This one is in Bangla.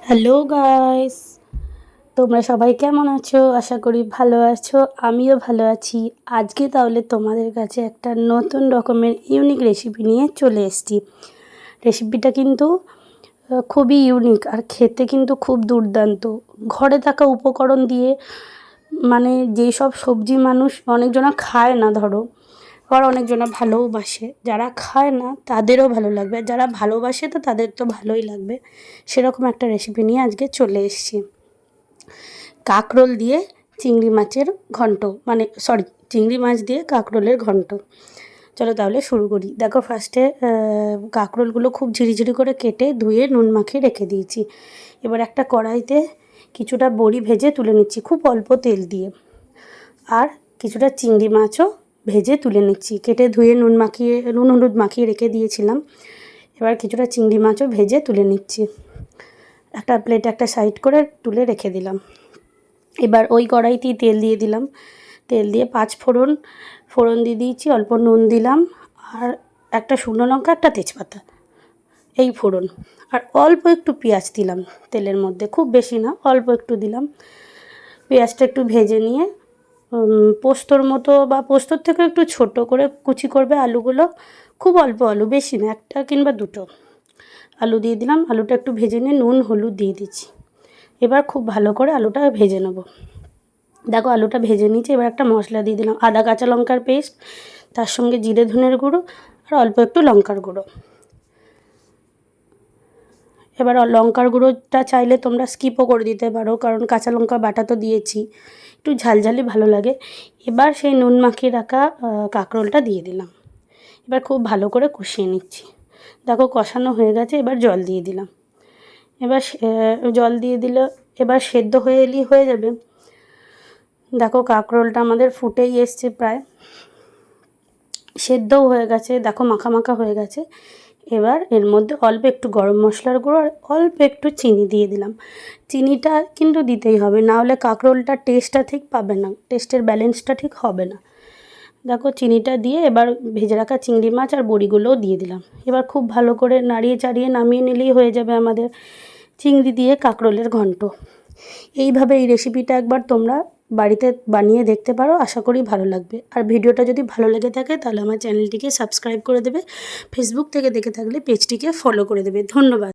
হ্যালো গাইস, তোমরা সবাই কেমন আছো? আশা করি ভালো আছো। আমিও ভালো আছি। আজকে তাহলে তোমাদের কাছে একটা নতুন রকমের ইউনিক রেসিপি নিয়ে চলে এসেছি। রেসিপিটা কিন্তু খুবই ইউনিক আর খেতে কিন্তু খুব দুর্দান্ত। ঘরে থাকা উপকরণ দিয়ে, মানে যেই সব সবজি মানুষ অনেকজনা খায় না, ধরো, আবার অনেকজনা ভালোবাসে। যারা খায় না তাদেরও ভালো লাগবে, আর যারা ভালোবাসে তো তাদের তো ভালোই লাগবে। সেরকম একটা রেসিপি নিয়ে আজকে চলে এসেছি। কাঁকরোল দিয়ে চিংড়ি মাছের ঘন্ট, মানে সরি, চিংড়ি মাছ দিয়ে কাঁকরোলের ঘন্ট। চলো তাহলে শুরু করি। দেখো, ফার্স্টে কাঁকরোলগুলো খুব ঝিরিঝিরি করে কেটে ধুয়ে নুন মাখিয়ে রেখে দিয়েছি। এবার একটা কড়াইতে কিছুটা বড়ি ভেজে তুলে নিচ্ছি খুব অল্প তেল দিয়ে, আর কিছুটা চিংড়ি মাছও ভেজে তুলে নিচ্ছি। কেটে ধুয়ে নুন হলুদ মাখিয়ে রেখে দিয়েছিলাম। এবার কিছুটা চিংড়ি মাছও ভেজে তুলে নিচ্ছি। একটা প্লেটে একটা সাইড করে তুলে রেখে দিলাম। এবার ওই কড়াইতেই তেল দিয়ে দিলাম। তেল দিয়ে 5 ফোড়ন দিয়ে দিয়েছি, অল্প নুন দিলাম, আর একটা শুকনো লঙ্কা, একটা তেজপাতা, এই ফোড়ন। আর অল্প একটু পেঁয়াজ দিলাম তেলের মধ্যে, খুব বেশি না, অল্প একটু দিলাম। পেঁয়াজটা একটু ভেজে নিয়ে পোস্তর মতো বা পোস্তর থেকে একটু ছোট করে কুচি করবে আলুগুলো, খুব অল্প আলু, বেশি না, একটা কিংবা দুটো আলু দিয়ে দিলাম। আলুটা একটু ভেজে নিয়ে নুন হলুদ দিয়ে দিচ্ছি। এবার খুব ভালো করে আলুটা ভেজে নেব। দেখো, আলুটা ভেজে নিয়েছি। এবার একটা মশলা দিয়ে দিলাম, আদা কাঁচা লঙ্কার পেস্ট, তার সঙ্গে জিরে ধনের গুঁড়ো আর অল্প একটু লঙ্কার গুঁড়ো। এবার লঙ্কার গুঁড়োটা চাইলে তোমরা স্কিপও করে দিতে পারো, কারণ কাঁচা লঙ্কা বাটা তো দিয়েছি, একটু ঝালঝালি ভালো লাগে। এবার সেই নুন মাখিয়ে রাখা কাঁকরোলটা দিয়ে দিলাম। এবার খুব ভালো করে কষিয়ে নিচ্ছি। দেখো, কষানো হয়ে গেছে। এবার জল দিয়ে দিলাম। এবার জল দিয়ে দিলে এবার সেদ্ধ হয়ে এলেই হয়ে যাবে। দেখো, কাঁকরোলটা আমাদের ফুটেই এসছে, প্রায় সেদ্ধও হয়ে গেছে। দেখো, মাখা মাখা হয়ে গেছে। এবার এর মধ্যে অল্প একটু গরম মশলার গুঁড়ো আর অল্প একটু চিনি দিয়ে দিলাম। চিনিটা কিন্তু দিতেই হবে, না হলে কাঁকরোলটা টেস্টটা ঠিক পাবে না, টেস্টের ব্যালেন্সটা ঠিক হবে না। দেখো, চিনিটা দিয়ে এবার ভেজে রাখা চিংড়ি মাছ আর বড়িগুলোও দিয়ে দিলাম। এবার খুব ভালো করে নাড়িয়ে চাড়িয়ে নামিয়ে নিলেই হয়ে যাবে আমাদের চিংড়ি দিয়ে কাঁকরোলের ঘন্ট। এইভাবে এই রেসিপিটা একবার তোমরা বাড়িতে বানিয়ে দেখতে পারো, আশা করি ভালো লাগবে। আর ভিডিওটা যদি ভালো লেগে থাকে তাহলে আমার চ্যানেলটিকে সাবস্ক্রাইব করে দেবে। ফেসবুক থেকে দেখে থাকলে পেজটিকে ফলো করে দেবে। ধন্যবাদ।